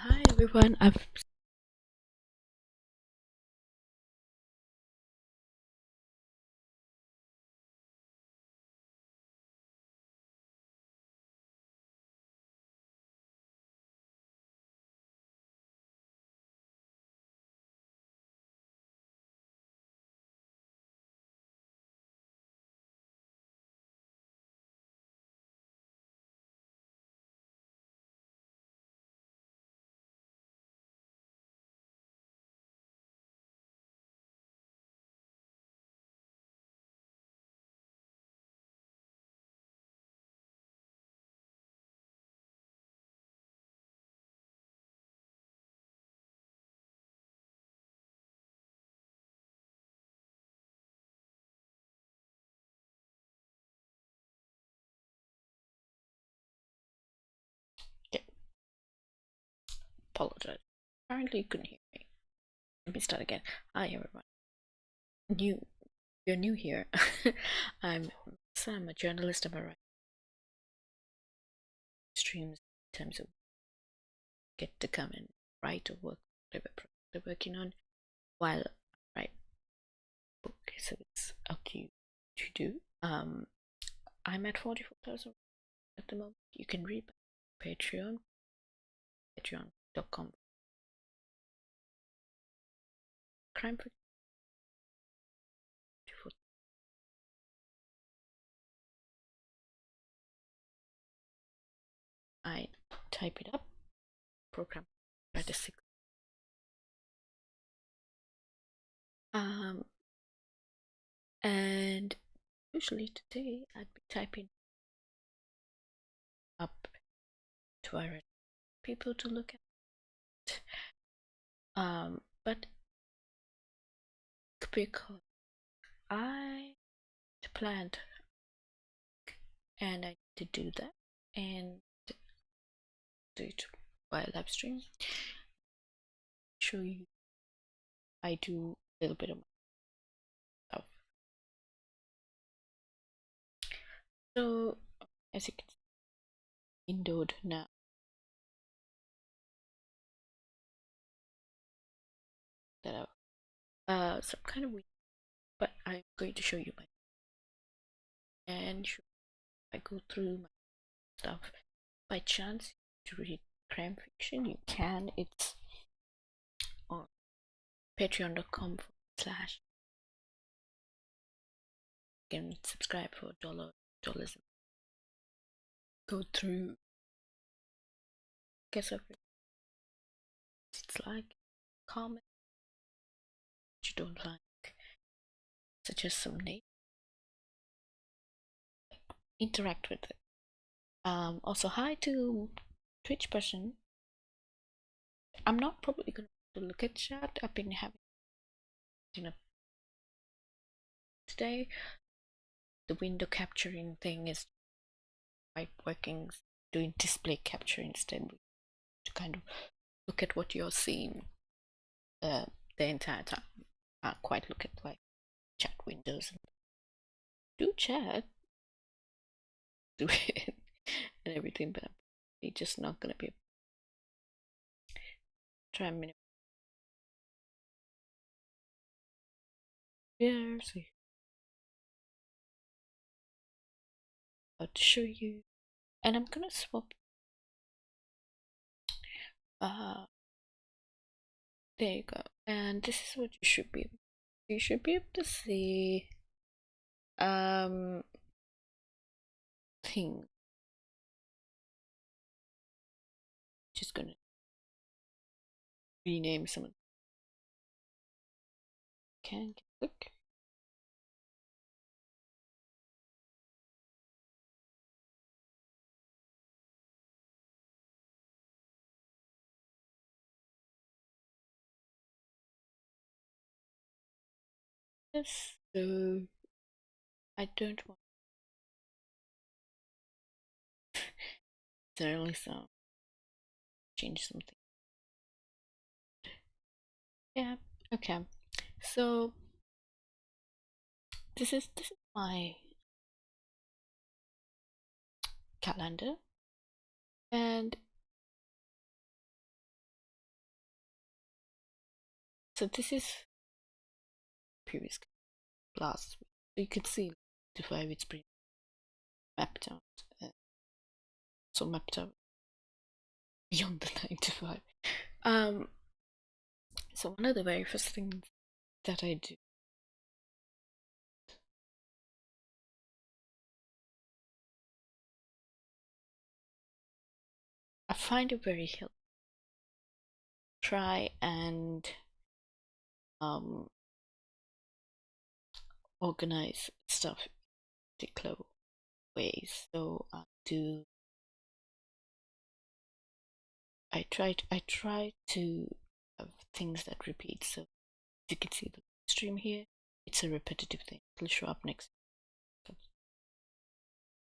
Hi everyone. Okay, apologize. Apparently you couldn't hear me. Let me start again. Hi everyone. New, you're new here. I'm Sam, a journalist. I'm a writer. Streams in terms of get to come and write or work whatever project they're working on while I write book. So it's up to you to do. I'm at 44,000 at the moment. You can read my Patreon, patreon.com crime fiction. I type it up, program at a 6. And usually today I'd be typing up to our people to look at. But because I planned and I need to do that and do it via live stream, show you I do a little bit of stuff. So as you can see, windowed now. That some kind of weird, but I'm going to show you my and I go through my stuff. By chance to read crime fiction, you can. It's on patreon.com/. You can subscribe for dollars. Go through, guess everything it's like, comment what you don't like, suggest some name, interact with it. Also hi to Twitch person. I'm not probably gonna look at chat. I've been having, today the window capturing thing is quite working, doing display capture instead to kind of look at what you're seeing the entire time. Can't quite look at like chat windows and do chat, do it and everything, but I'm just not gonna be try and minimize. Yeah, so I'll show you, and I'm gonna swap. There you go, and this is what you should be. You should be able to see thing. Just gonna rename some of them. Can click. Yes, so I don't want necessarily some change something. Yeah, okay. So this is my calendar, and So this is previous last week. So you can see 95 it's pretty mapped out. So mapped out beyond the 95. So one of the very first things that I do I find it very helpful. Try and organize stuff in particular ways. So I try to have things that repeat. So you can see the stream here. It's a repetitive thing. It'll show up next.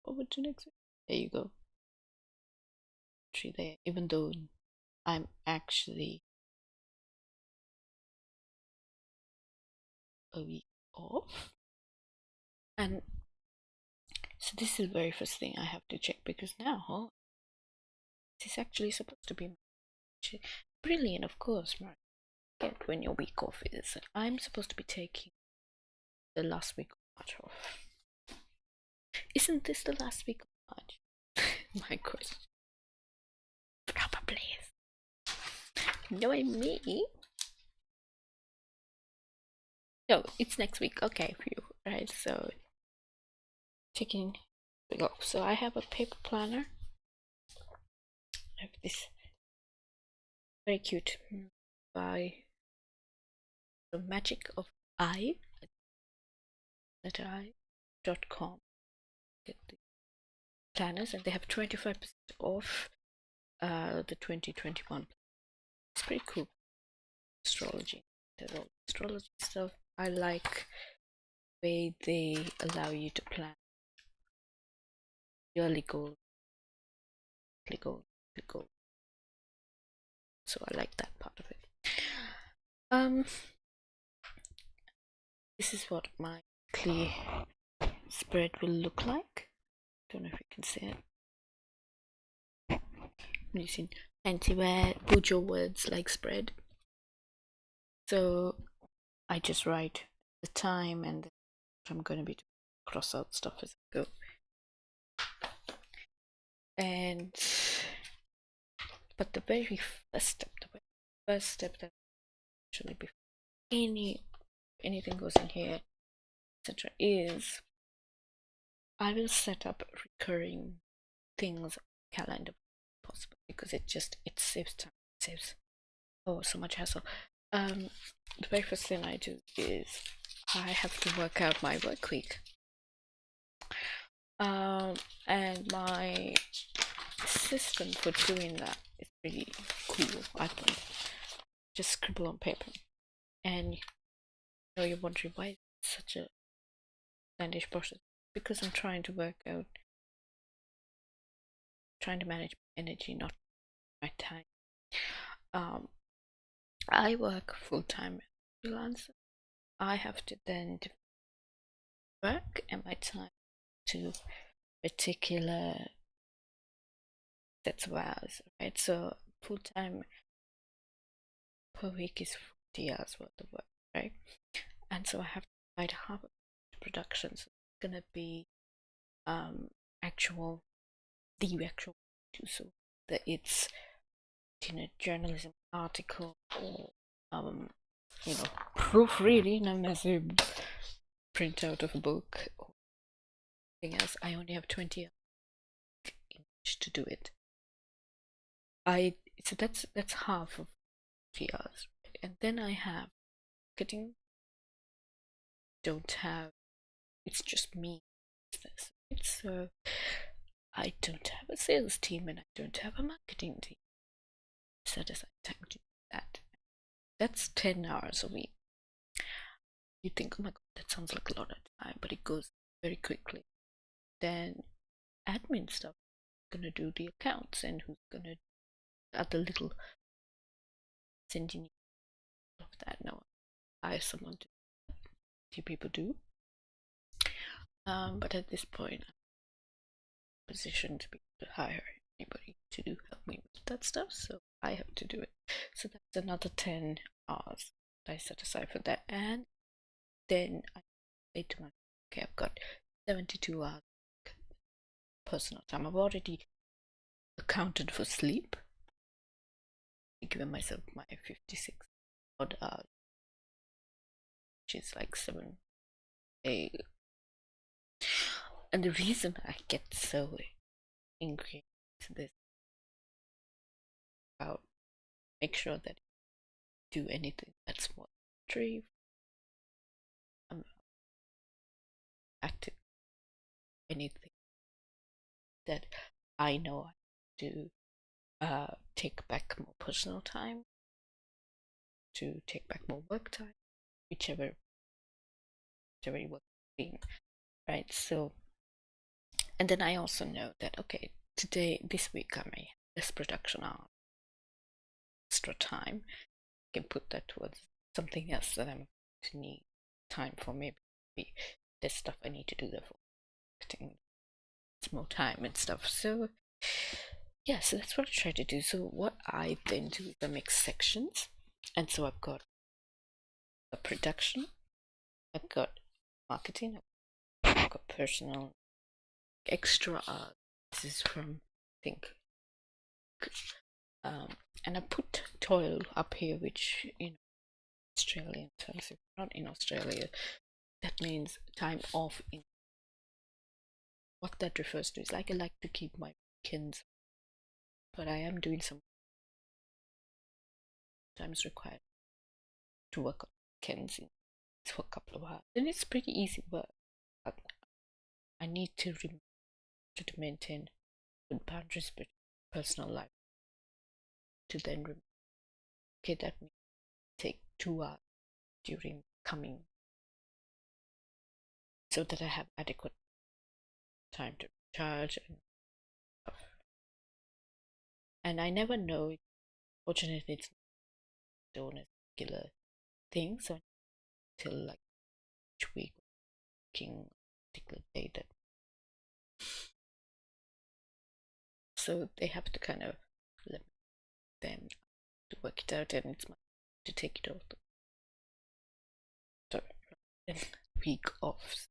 Over to next week. There you go. Tree there. Even though I'm actually a week off, and so this is the very first thing I have to check, because now this is actually supposed to be brilliant, of course, right? When your week off is, I'm supposed to be taking the last week of March off. Isn't this the last week of March? My question. Probably is. Knowing me. No, it's next week. Okay, for you, right? So taking week off. So I have a paper planner. I have this very cute by the magic of I .com. Get the planners, and they have 25% off the 2021. It's pretty cool. Astrology. There's all astrology stuff. I like the way they allow you to plan yearly goals, weekly goals. So I like that part of it. This is what my weekly spread will look like. Don't know if you can see it. I'm using fancy Bujo words like spread. So I just write the time and what I'm going to be doing, cross out stuff as I go. And but the very first step that actually before anything goes in here, etc., is I will set up recurring things on the calendar possible, because it saves time, it saves so much hassle. The very first thing I do is I have to work out my work week, and my system for doing that is really cool. I think just scribble on paper, and you're wondering why it's such a outlandish process. Because I'm trying to manage my energy, not my time. I work full-time freelancer. I have to then work and my time to particular sets of hours, right? So full-time per week is 40 hours worth of work, right? And so I have to divide half of the production. So it's gonna be actual so that it's in a journalism article or proofreading a massive printout of a book or anything else. I only have 20 hours in which to do it. So that's half of 3 hours, right? And then I have marketing. Don't have, it's just me business, right? So I don't have a sales team and I don't have a marketing team. Set aside time to do that. That's 10 hours a week. You think, oh my god, that sounds like a lot of time, but it goes very quickly. Then admin stuff, who's gonna do the accounts and who's gonna add the little sending you of that. Now hire someone to few people do. But at this point I'm in a position to be able to hire anybody to help me with that stuff, so I have to do it. So that's another 10 hours I set aside for that. And then I say to myself, okay, I've got 72 hours personal time. I've already accounted for sleep. I've given myself my 56 odd hours, which is like 7 8. And the reason I get so ingrained to this about make sure that do anything that's more true. I'm active anything that I know I do take back more personal time, to take back more work time, whichever work being, right? So, and then I also know that okay, this week I may have this production hour, extra time. I can put that towards something else that I'm to need time for. Maybe there's stuff I need to do there for marketing. It's more time and stuff. So yeah, so that's what I try to do. So what I then do is I make sections, and so I've got a production, I've got marketing, I've got personal, extra art. This is from I think, and I put toil up here, which Australian terms. If you're not in Australia, that means time off. In what that refers to is like I like to keep my weekends, but I am doing some times required to work on weekends for a couple of hours, and it's pretty easy work. But I need to maintain good boundaries between personal life to then okay, that may take 2 hours during coming so that I have adequate time to recharge and stuff. And I never know. Fortunately, it's not on a regular thing, so until like each week, working a particular day that. So they have to kind of let them to work it out, and it's my to take it off. So then week off.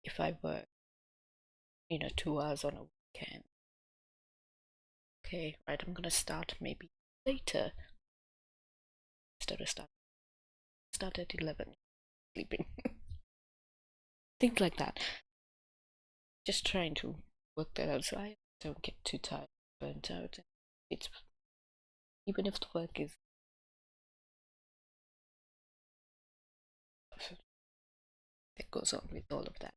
If I work, 2 hours on a weekend, okay, right, I'm gonna start maybe later instead of start at 11, sleeping. Things like that. Just trying to work that out so I don't get too tired, burnt out. It's even if the work is that goes on with all of that.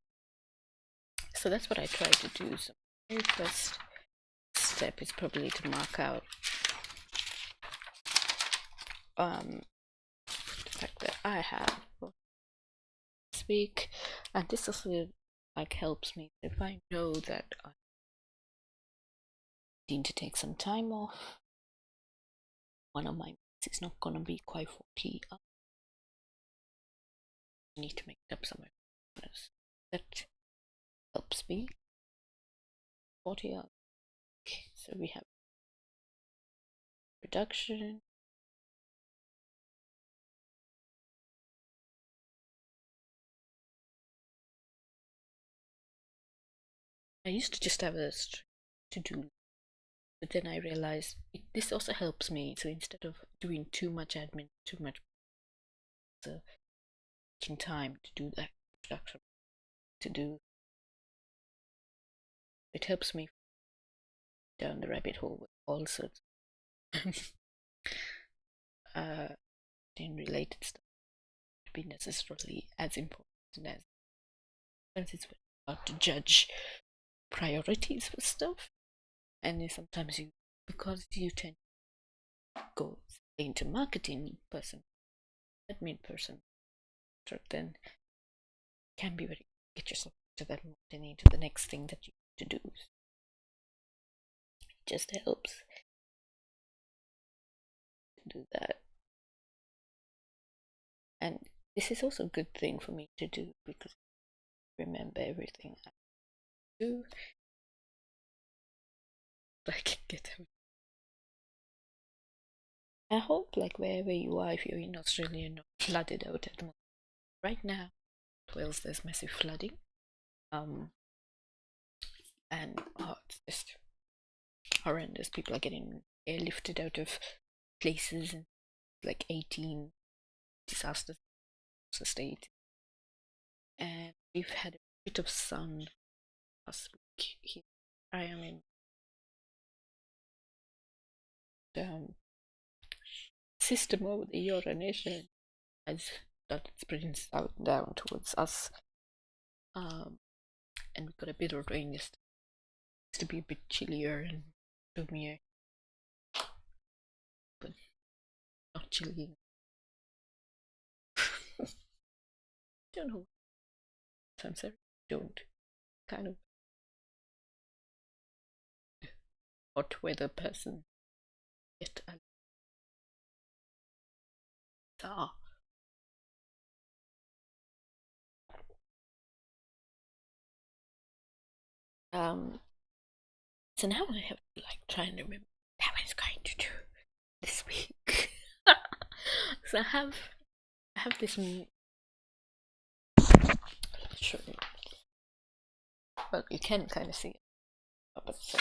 So that's what I try to do. So the very first step is probably to mark out the fact that I have this week, and this also like helps me if I know that I need to take some time off. One of my weeks is not gonna be quite 40 hours. I need to make it up somewhere. That helps me. 40 hours. Okay, so we have production. I used to just have a to do, but then I realized this also helps me. So instead of doing too much admin, too much taking time to do that production, to do it helps me down the rabbit hole with all sorts of in related stuff to be necessarily as important as sometimes it's hard to judge priorities for stuff, and sometimes because you tend to go into marketing person, admin person, then can be very get yourself to that and into the next thing that you need to do. It just helps to do that, and this is also a good thing for me to do because I remember everything I do. I can get I hope, like, wherever you are, if you're in Australia, you're not flooded out at the moment. Right now, Wales, there's massive flooding. And it's just horrendous. People are getting airlifted out of places in like 18 disasters across the state. And we've had a bit of sun last week here. I am in the system of the urination has started spreading south down towards us. And we got a bit of rain yesterday. It's to be a bit chillier and gloomier, but not chilly. I don't know. Sometimes I don't. Kind of hot weather person. Yet I are. So now I have to like try and remember what I was going to do this week. So I have this. Sure. Well, you can kind of see it, but it's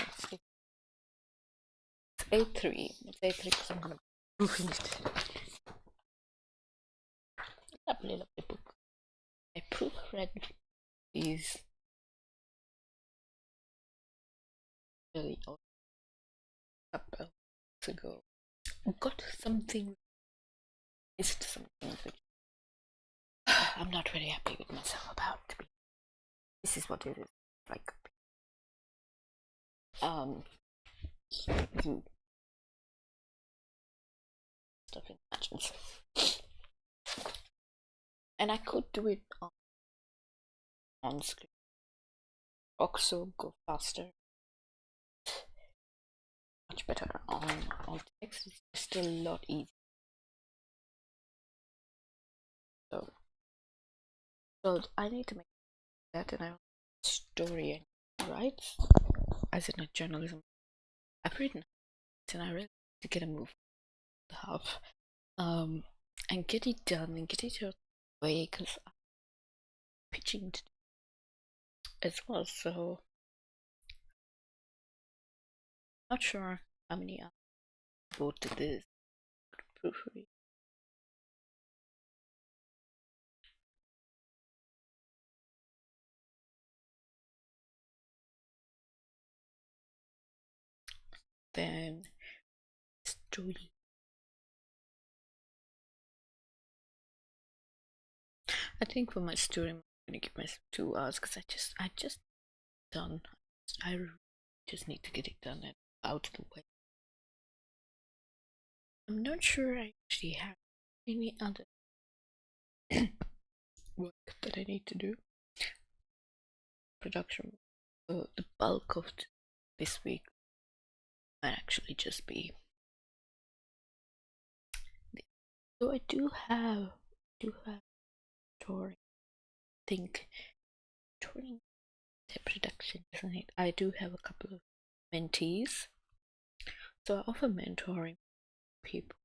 A3. It's A3 because I'm gonna be proofing it. Lovely, lovely book. I proofread these really a couple of weeks ago. Got something. It's something that I'm not very happy with myself about. This is what it is like. Stuff in matches, and I could do it on screen. Also, go faster. Much better on text. It's still a lot easier. So I need to make that, and I story and writes as in a journalism. I've written it, and I really need to get a move half, and get it done and get it out of the way because I'm pitching as well. So not sure how many hours go to this proofread. Then story. I think for my story, I'm gonna give myself 2 hours because I just done. I just need to get it done and out of the way. I'm not sure I actually have any other work that I need to do. Production. The bulk of this week might actually just be. So I do have touring. I think touring the production, isn't it? I do have a couple of mentees, so I offer mentoring people.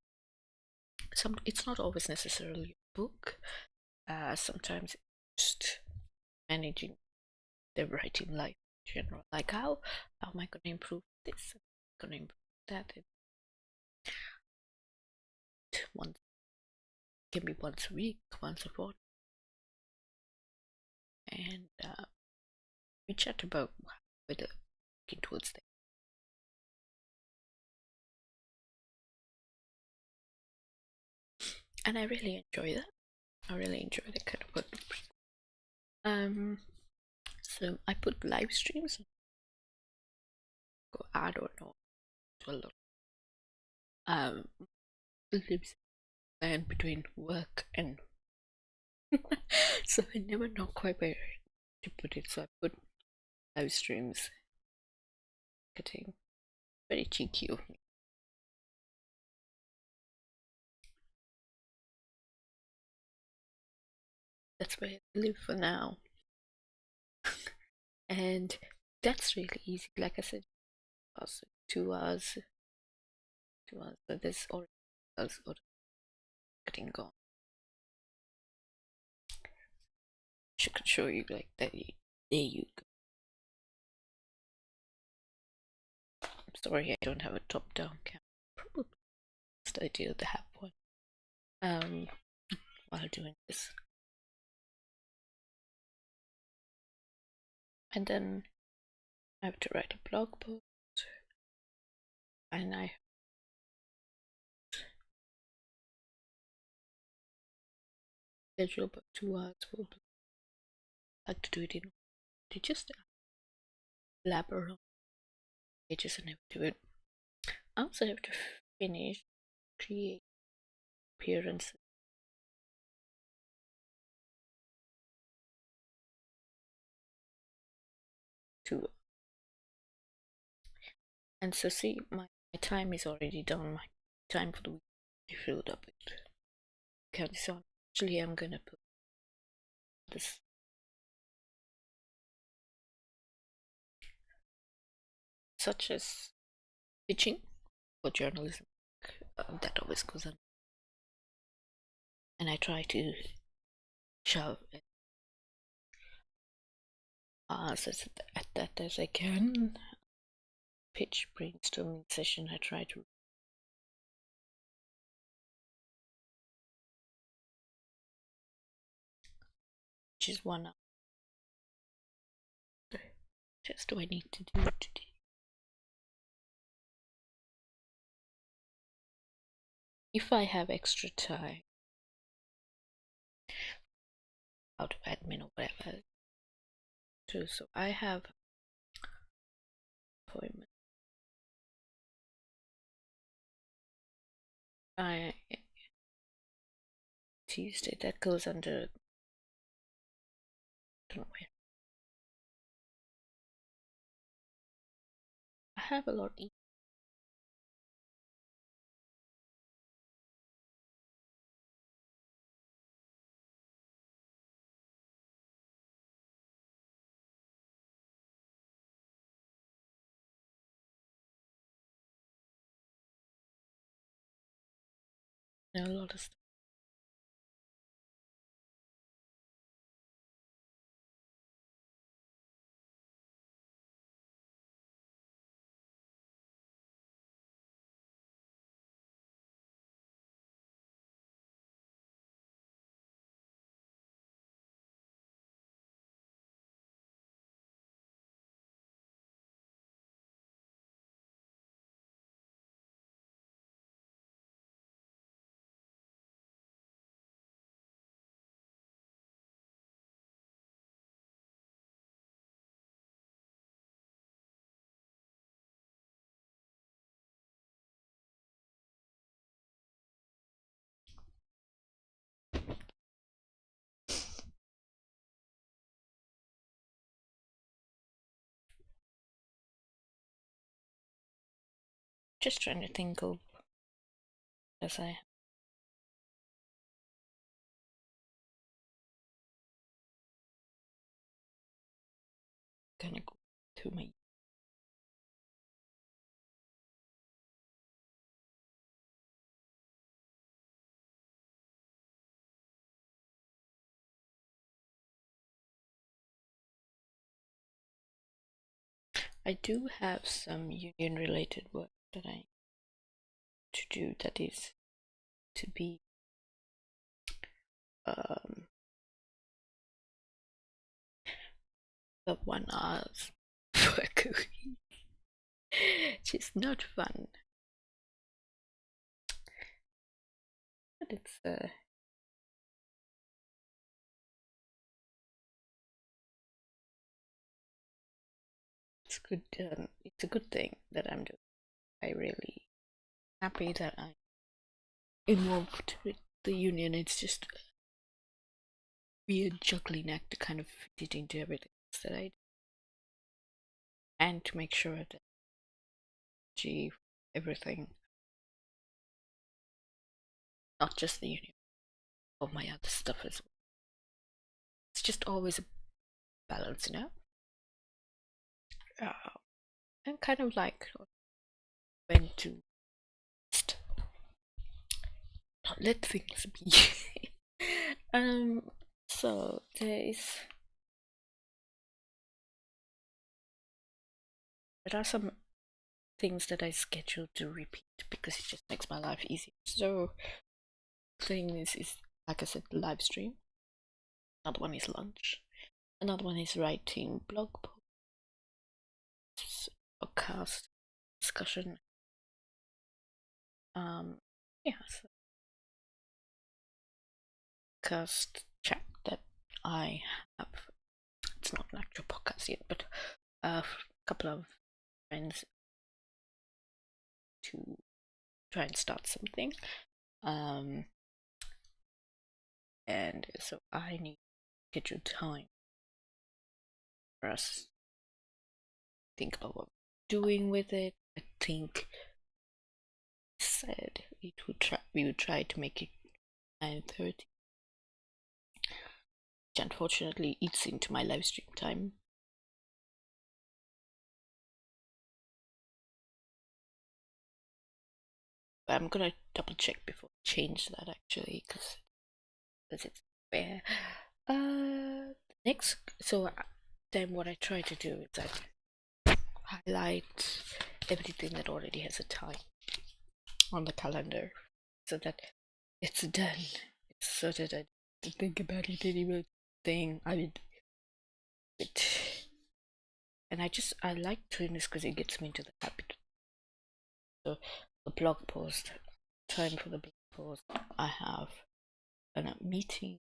It's not always necessarily a book. Sometimes it's just managing their writing life in general. Like how am I going to improve this? Going to improve that? Once can be once a week, once a fortnight, and we chat about whether looking towards that. And I really enjoy that. I really enjoy that kind of work. So I put live streams. I don't know a lot. Lives and between work and so I never know quite where to put it. So I put live streams. Getting very cheeky of me. That's where I live for now. And that's really easy. Like I said, also 2 hours. 2 hours. So there's already else would getting gone. She could show you like that. There you go. I'm sorry I don't have a top-down camera. Probably the best idea to have one. While doing this. And then I have to write a blog post, and I schedule about 2 hours for like to do it in to just elaborate on pages and have to do it. I also have to finish create appearances too. And so see, my time is already done. My time for the week is filled up with county. So actually I'm gonna put this such as pitching for journalism. That always goes on. And I try to shove as at that as I can. Pitch brainstorming session, I try to which is 1 hour. Just do I need to do it today? If I have extra time out of admin or whatever, too. So I have appointment. Tuesday, that goes under, I don't know where. I have a lot. A lot of stuff. Just trying to think of as I kind of go through my. I do have some union related work that I to do that is to be the 1 hour's work a week, which is not fun. But it's good. It's a good thing that I'm doing. I really happy that I'm involved with the union. It's just a weird juggling act to kind of fit it into everything else that I do, and to make sure that achieve everything, not just the union, of my other stuff as well. It's just always a balance, you know. And kind of like when to not let things be. So there are some things that I schedule to repeat because it just makes my life easier. So thing is like I said, live stream. Another one is lunch. Another one is writing blog posts, podcast, discussion. Yeah, so podcast chat that I have. It's not an actual podcast yet, but a couple of friends to try and start something. And so I need to schedule time for us to think about what we're doing with it. I think said we would try to make it 9:30, which unfortunately eats into my live stream time. But I'm gonna double check before I change that actually, because it's fair. Next, so then what I try to do is I highlight everything that already has a time on the calendar, so that it's done. It's so that I don't think about it anymore. Thing I mean, it, and I like doing this because it gets me into the habit. So the blog post, time for the blog post, I have a meeting.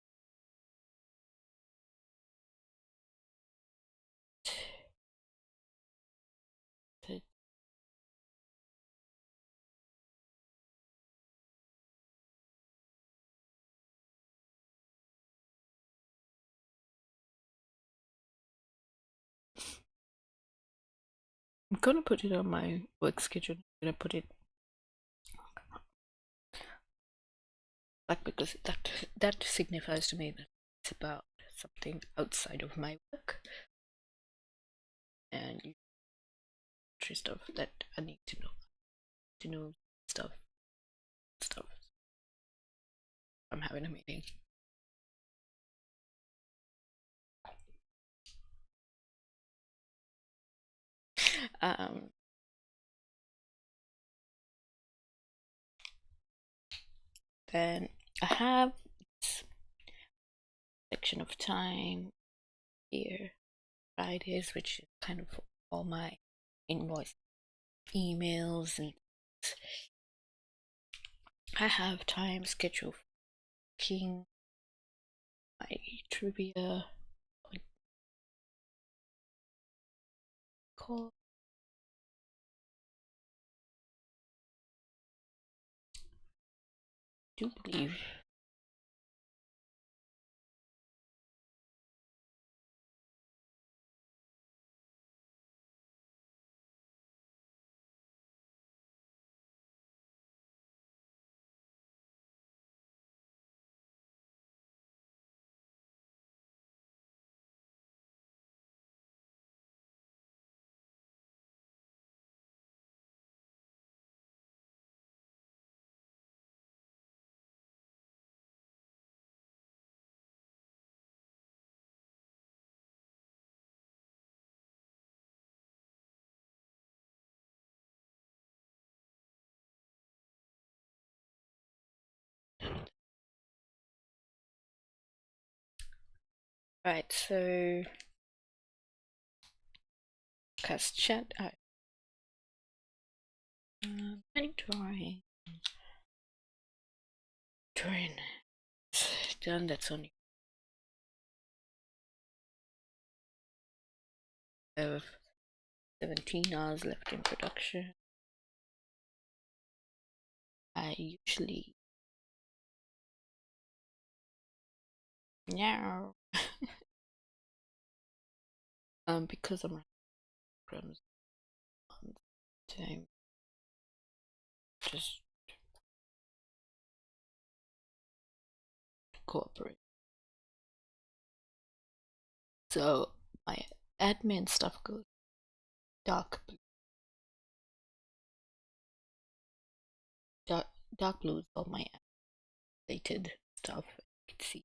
I'm gonna put it on my work schedule. I'm gonna put it like because that signifies to me that it's about something outside of my work and stuff that I need to know stuff. I'm having a meeting. Um, then I have this section of time here, Fridays, which is kind of all my invoice emails, and I have time scheduled for working my trivia call. I do believe right, so cast chat. Drawing. Done. That's only 17 hours left in production. I usually now because I'm running on time, just cooperate. So my admin stuff goes dark blue. Dark blue is all my related stuff. You can see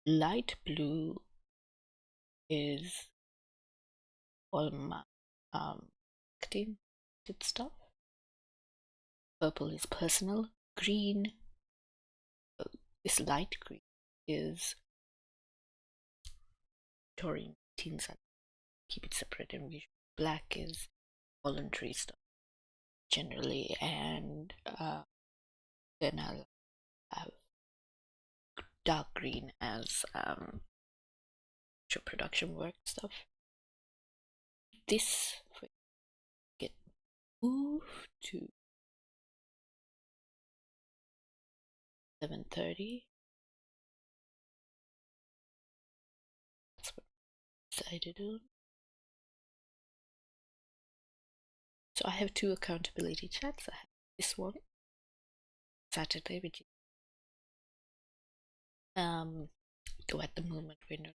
light blue is all my marketing stuff. Purple is personal. Green, this light green is touring teens. I keep it separate and visual. Black is voluntary stuff generally, and then I'll have dark green as production work stuff. This get moved to 7:30. That's what I decided on. So I have two accountability chats. I have this one Saturday, which is though at the moment we're not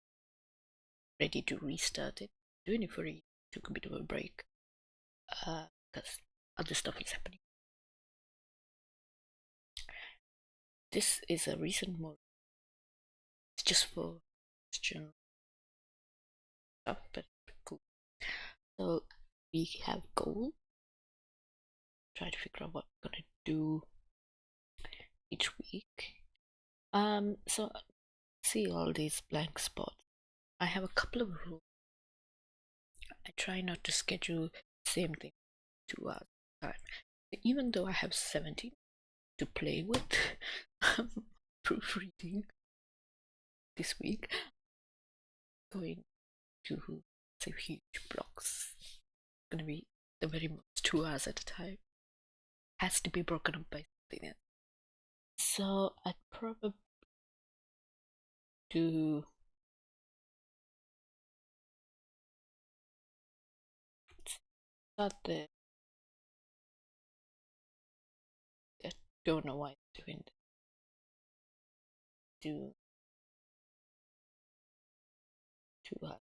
ready to restart it. Doing it for took a bit of a break because other stuff is happening. This is a recent mode. It's just for general stuff, but cool. So we have goal. Try to figure out what we're gonna do each week. So see all these blank spots. I have a couple of rules. I try not to schedule the same thing 2 hours at a time. Even though I have 17 to play with, proofreading this week, going to say huge blocks. It's gonna be the very most 2 hours at a time. Has to be broken up by something else. So I'd probably do start there. I don't know why I'm doing that. Do 2 hours.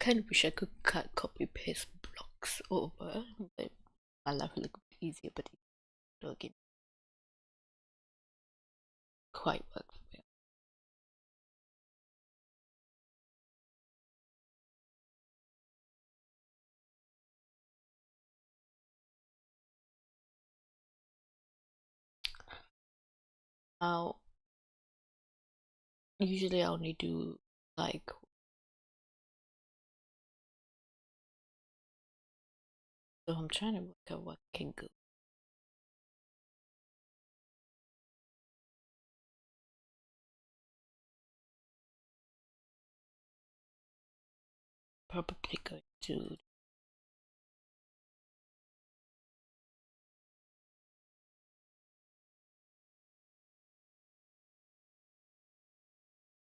Kind of wish I could copy paste blocks over, but my life would look easier, but it again quite work for me. Now usually I only do like so I'm trying to work out what can go. Probably going to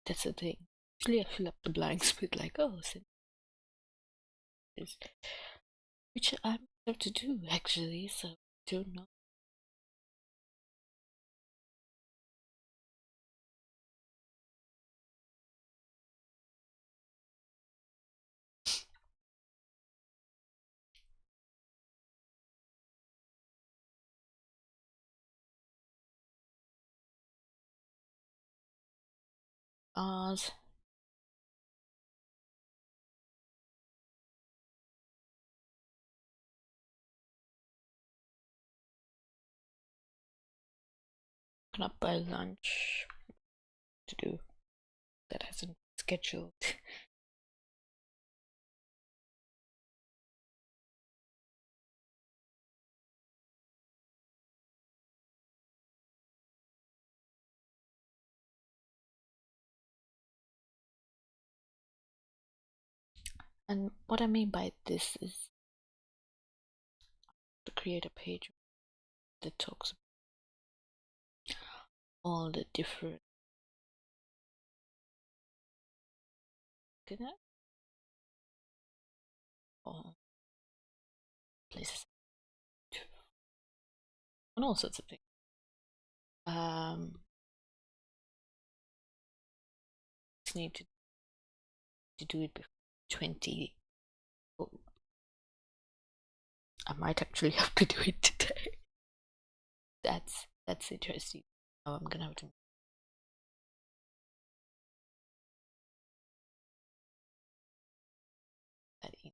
that's the thing. Usually I fill up the blanks with like, oh, this, which I'm about to do actually, so I don't know. Ours. Gonna buy lunch to do that hasn't scheduled. And what I mean by this is to create a page that talks about all the different places and all sorts of things. Just need to do it before 20. Oh, I might actually have to do it today. That's interesting. Oh, I'm gonna have to that in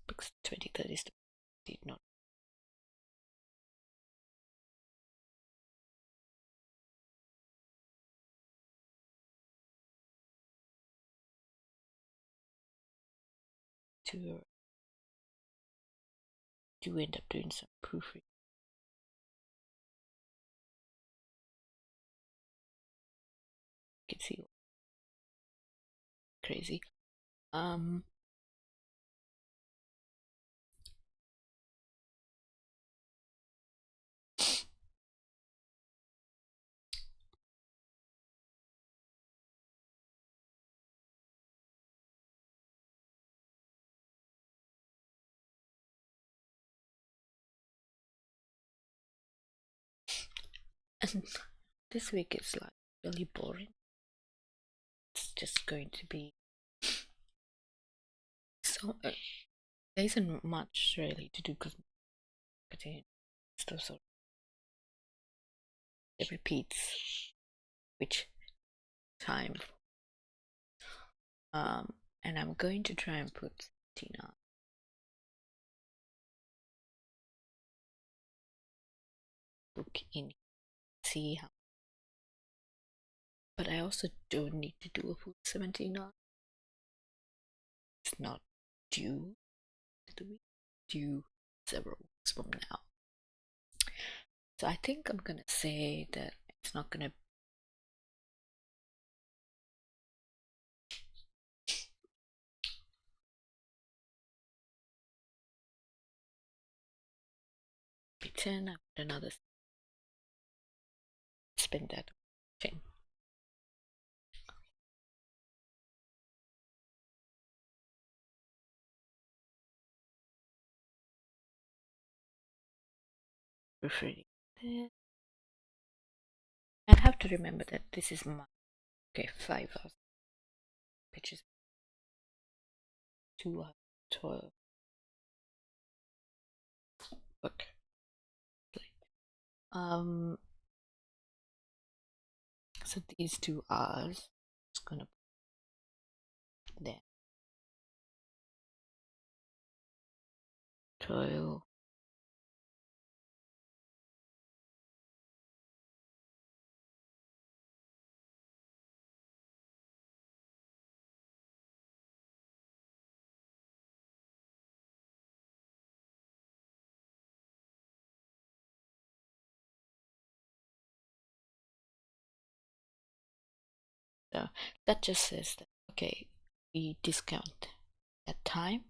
because 23rd is did not to do end up doing some proofreading. You can see crazy. And this week is like really boring. It's just going to be so. There isn't much really to do because stuff sort it repeats which time. And I'm going to try and put Tina book in, see how. But I also don't need to do a full 17 hours. It's not due to the week, due several weeks from now. So I think I'm gonna say that it's not gonna be 10. I've got another spend that 10. Proofreading. I have to remember that this is my 5 hours, which is 2 hours, 12. Okay. So these 2 hours, it's gonna put there. 12. So that just says that okay, we discount that time.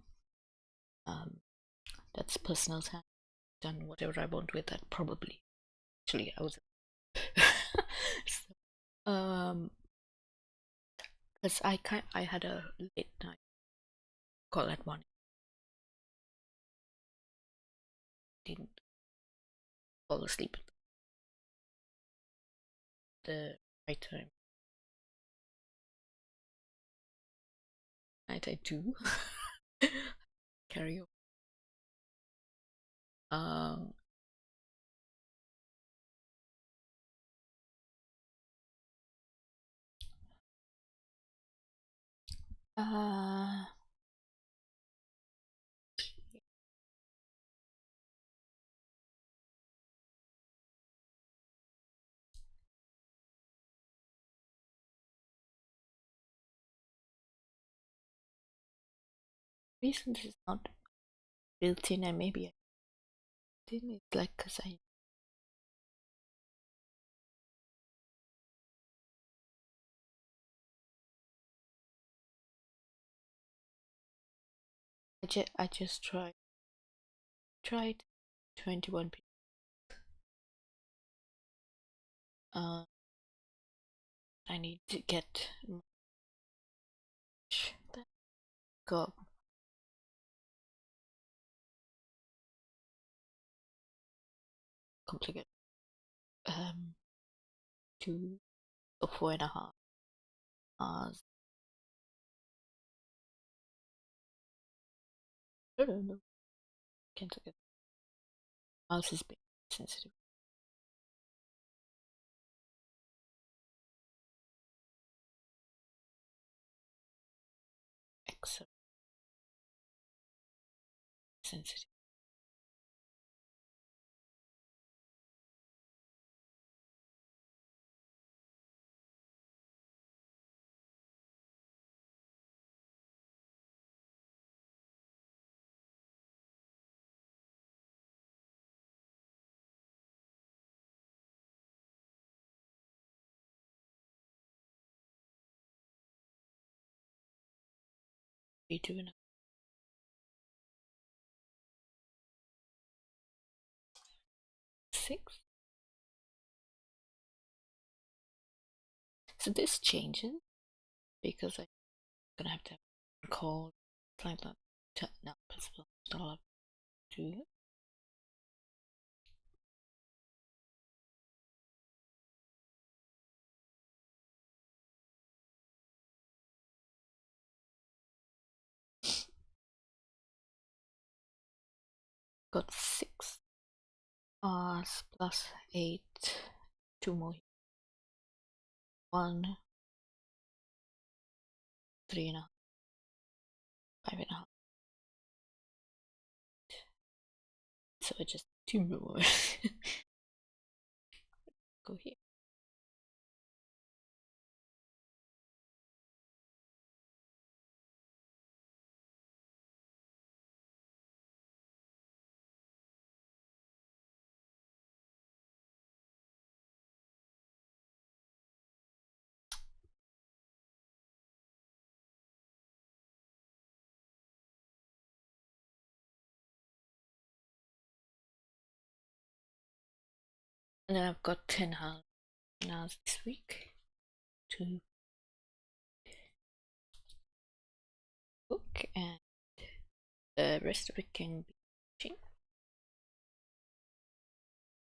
That's personal time. Done whatever I want with that. Probably. Actually, I was. So, because I had a late night call at 1. Didn't fall asleep at the right time. Night I do carry on. Um, uh, reason this is not built in, and maybe I didn't. It's like because I just tried 21 people. I need to get that go complicated. 2 or 4.5 hours. I don't know. Can't look at mouse is big sensitive. Extra sensitive. We do now. 6. So this changes because I'm gonna have to have a call like that. No, that's not allowed to do it. Got 6 hours plus 8. 2 more. 1, 3.5, 5.5. So just 2 more. Go here. And then I've got 10 hours this week to book, and the rest of it can be teaching.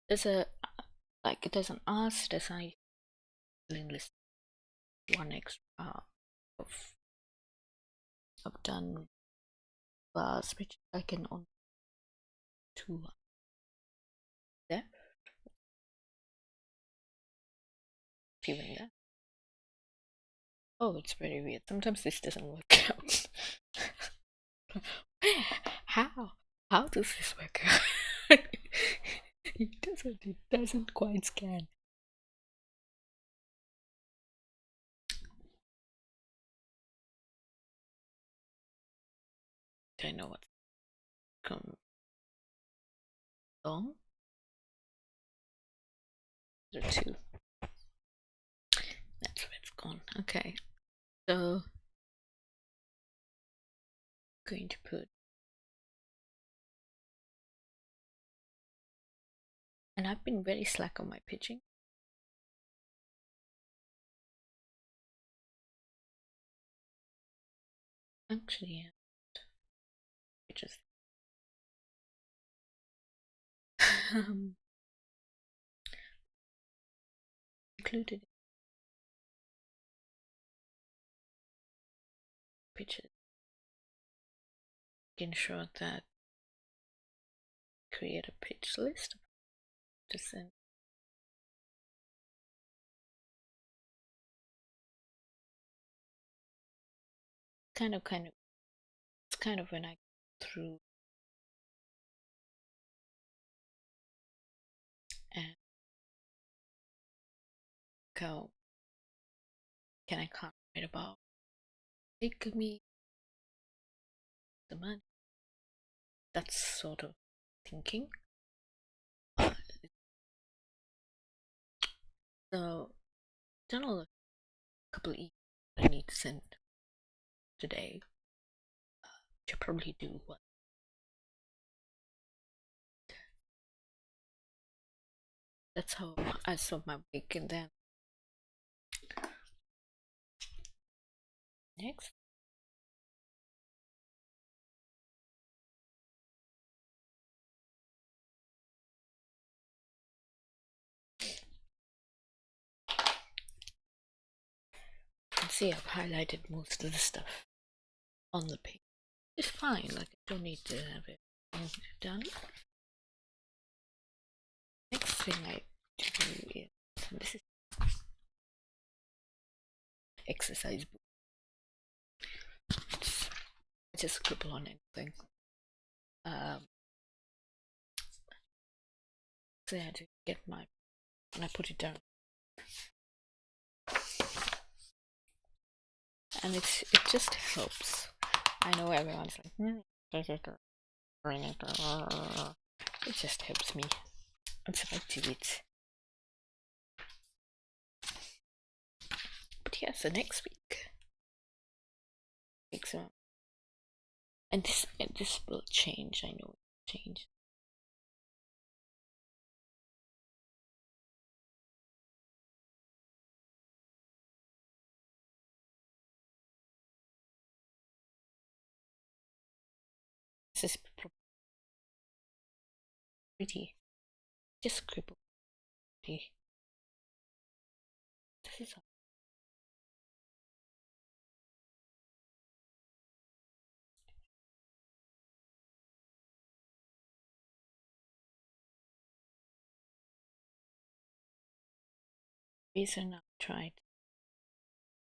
There's an hours design list, 1 extra hour of I've done class, which I can on 2 there. Even that. Oh, it's very weird. Sometimes this doesn't work out. How? How does this work out? It doesn't quite scan. I know what's come along. There are 2. That's where it's gone. Okay. So going to put, and I've been very slack on my pitching. Actually, I just included pitches. Ensure that create a pitch list to send. It's kind of when I go through and go, can I can't write about take me the money. That's sort of thinking. So done a couple of emails I need to send today. Which I probably do one. That's how I saw my week, and then next see, I've highlighted most of the stuff on the page. It's fine, like I don't need to have it done. Next thing I do is, this is exercise book. I just scribble on anything. So I had to get my, and I put it down. And it just helps. I know everyone's like, it just helps me. And so I do it. But yeah, so next week. And this will change, I know it will change. This is pretty. Just scribble. Pretty. This is reason I tried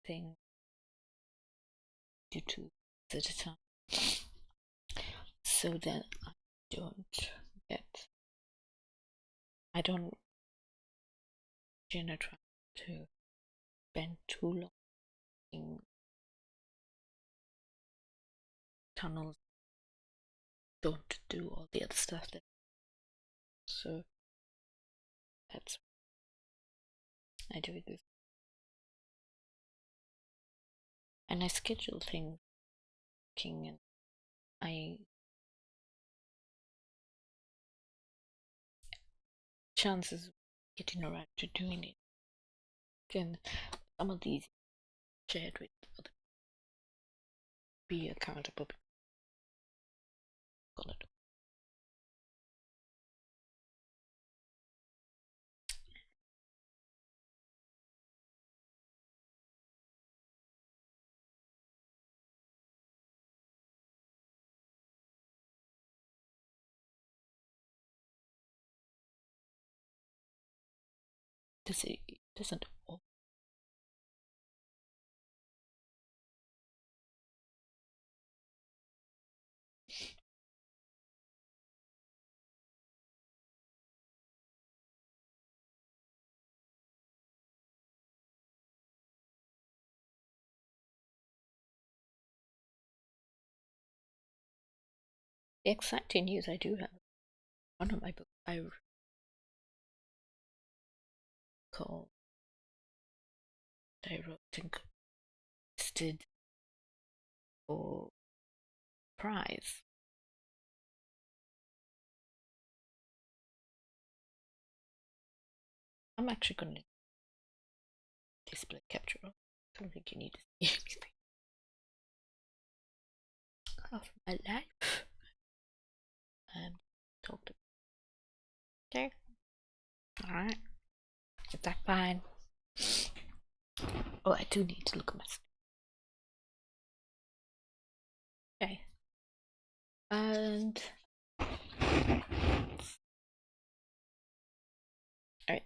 thing do two at a time, so that I don't try to spend too long in tunnels. Don't do all the other stuff that. So that's I do this, and I schedule things, and I chances of getting around to doing it. Can some of these shared with other, be accountable. Call it. It doesn't all. The exciting news I do have, one of my books I called, I wrote and listed for prize. I'm actually going to display capture. I don't think you need to see anything of my life. And talked. Okay. Alright. Is that fine? Oh, I do need to look at my stuff. Okay. And alright.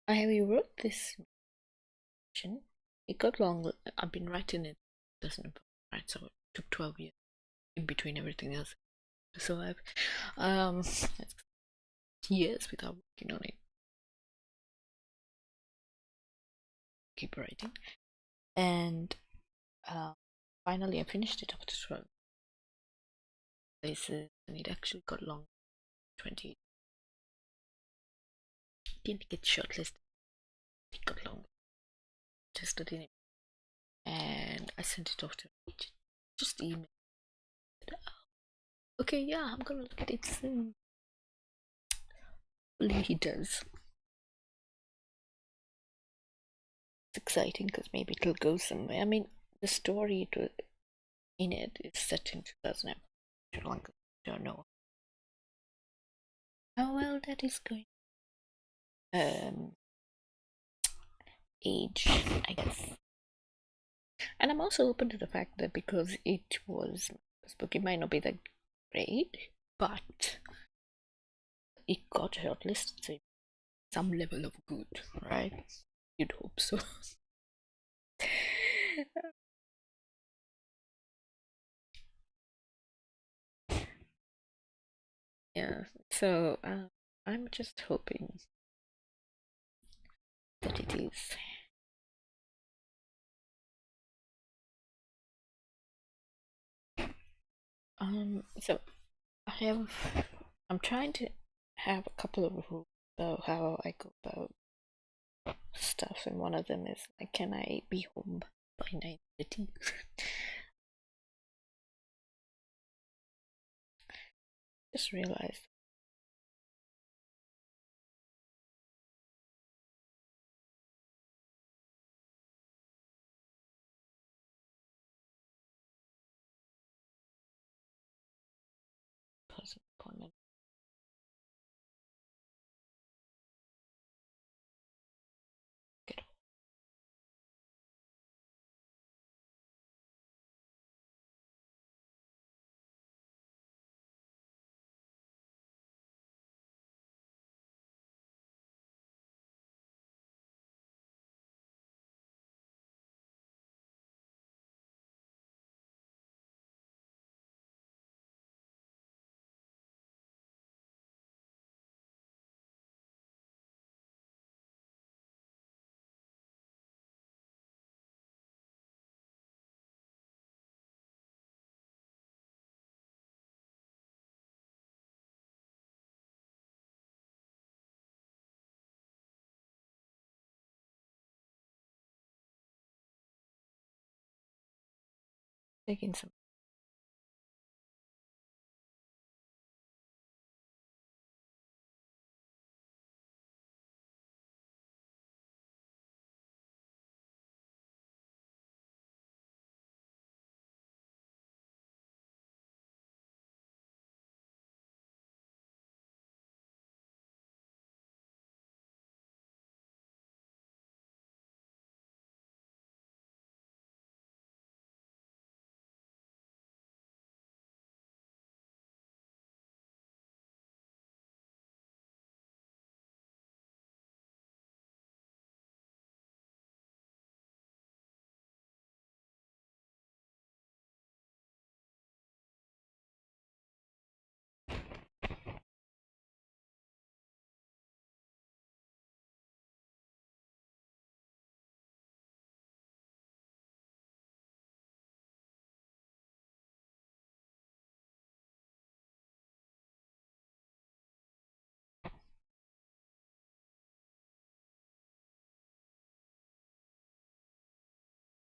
I rewrote this mission. It got long. I've been writing it, doesn't right? So it took 12 years in between everything else. So I've years without working on it. Keep writing, and finally I finished it after 12 places, and it actually got long. 20 didn't get shortlisted. It got long. Tested in it, and I sent it off to Rich. Just email. Okay, yeah, I'm gonna look at it soon. Hopefully he does. It's exciting because maybe it'll go somewhere. I mean, the story in it is set in 2000. Sri Lanka. Don't know how well that is going. age, I guess. And I'm also open to the fact that because it was this book, it might not be that great, but it got shortlisted, so some level of good, right? You'd hope so. Yeah, so I'm just hoping that it is. So I'm trying to have a couple of rules about how I go about stuff, and one of them is like, can I be home by 9:30? Just realized person appointment. Get taking some.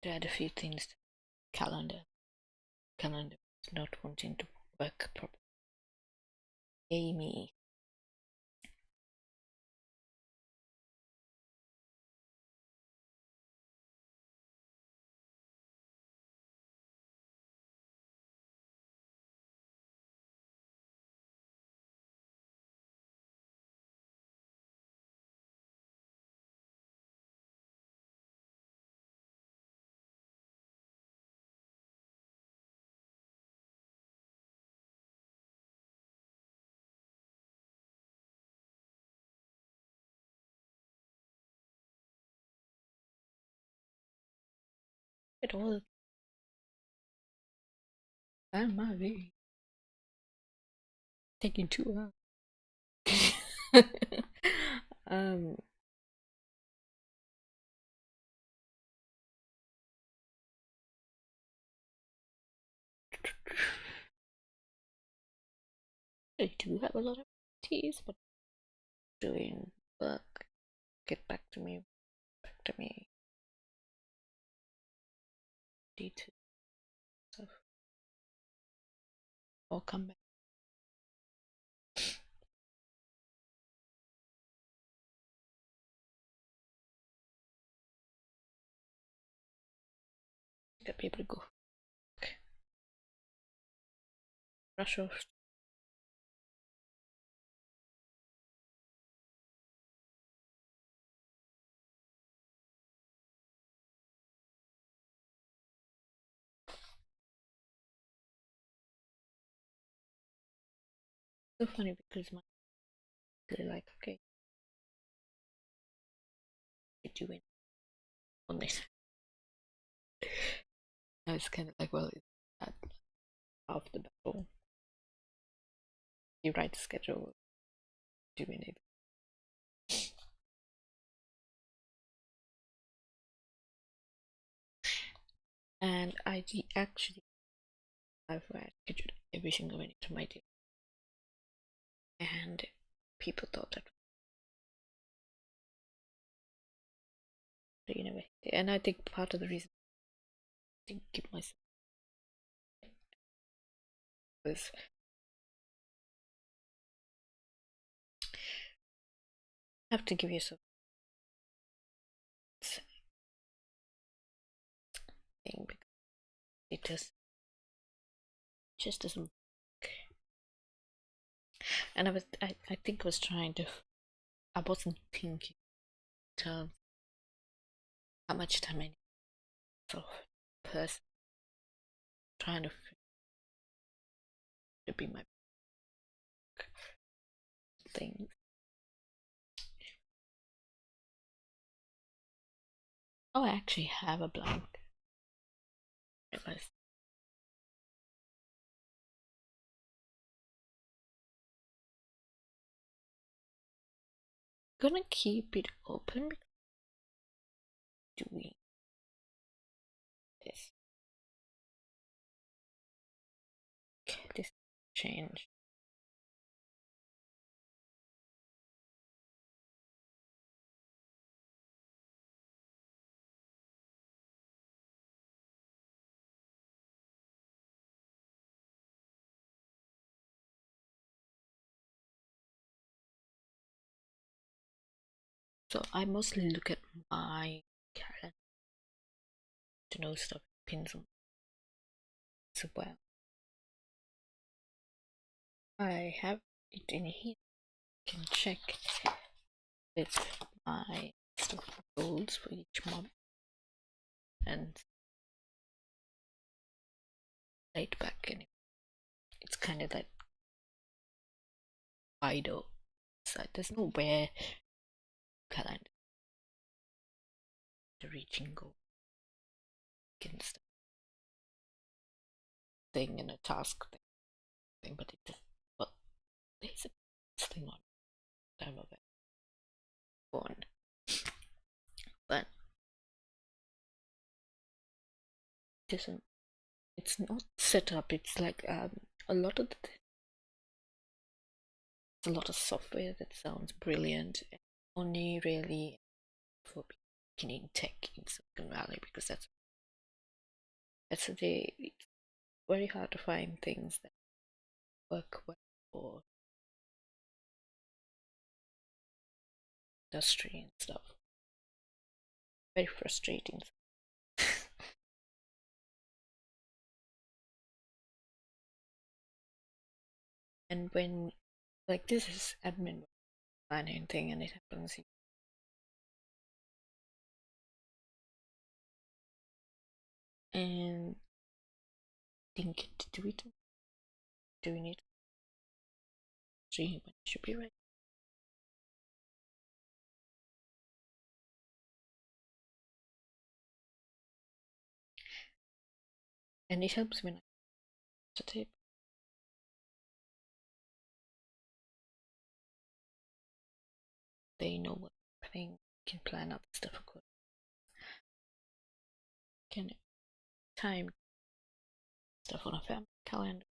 To add a few things to calendar is not wanting to work properly. Amy, it all I'm Marie. Taking 2 hours. um I do have a lot of teas, but doing work. Get back to me. D2 stuff. Or come back. Get people to go. Brush off. So funny because my they're like, okay, did you win on this? I was kind of like, well, it's at half the battle. You write the schedule, do win it. And actually I've scheduled every single minute to my day, and people thought that you know, and I think part of the reason I didn't give myself was have to give yourself thing because it just doesn't work. And I think I was trying to, I wasn't thinking in terms how much time I need for person trying to be my thing. Oh, I actually have a blank. It was gonna keep it open because doing this. Okay, this change. So I mostly look at my calendar to know stuff pins on as well. I have it in here. I can check with my stuff goals for each month and right back, and it's kind of like idle. So there's nowhere calendar to reaching goal against thing and a task thing, but it just but there's a thing on time of it one, but it isn't. It's not set up. It's like a lot of a lot of software that sounds brilliant, only really for beginning tech in Silicon Valley because that's the it's very hard to find things that work well for industry and stuff. Very frustrating. And when like this is admin planning thing and it happens and didn't get to do it, doing it stream when it should be right. And it helps when I to tape. They know what's happening, can plan out the stuff accordingly, can time stuff on a family calendar.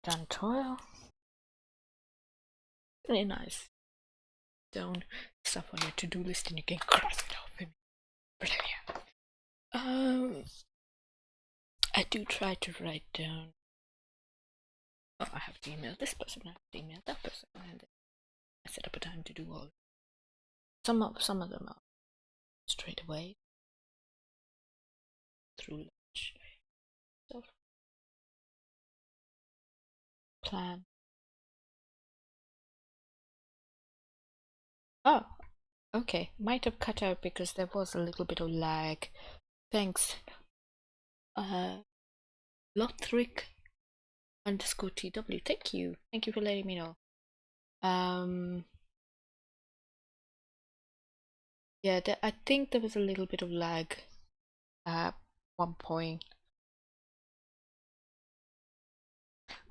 done toil. Really nice. Down stuff on your to-do list and you can cross it off. But yeah. I do try to write down. Oh, I have to email this person. I have to email that person, and I set up a time to do all. Some of them are straight away through lunch stuff. Plan. Oh, okay. Might have cut out because there was a little bit of lag. Thanks. Lothric underscore TW. Thank you. Thank you for letting me know. Yeah, I think there was a little bit of lag at one point.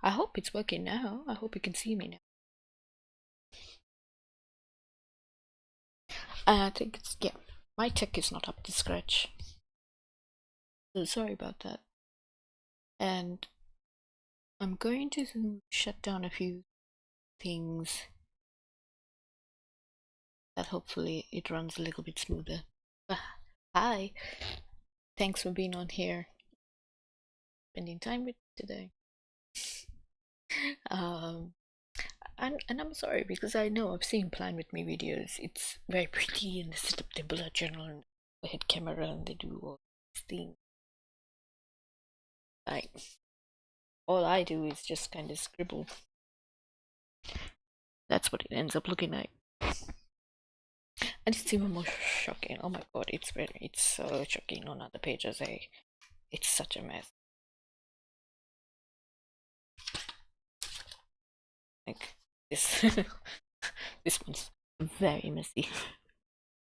I hope it's working now. I hope you can see me now. I think it's, yeah, my tech is not up to scratch. So sorry about that. And I'm going to shut down a few things that hopefully it runs a little bit smoother. Hi, thanks for being on here, spending time with me today. And I'm sorry because I know I've seen Plan With Me videos. It's very pretty and they set up their bullet journal and the head camera and they do all these things. Like, all I do is just kind of scribble. That's what it ends up looking like. And it's even more shocking. Oh my god, it's so shocking on other pages. It's such a mess. Like this, this one's very messy.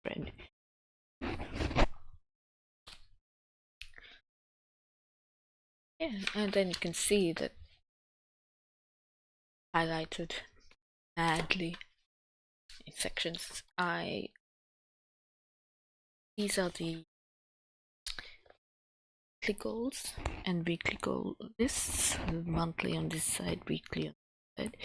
Friend. Yeah, and then you can see that highlighted badly in sections. These are the monthly goals and weekly goal lists. Monthly on this side, weekly on this side.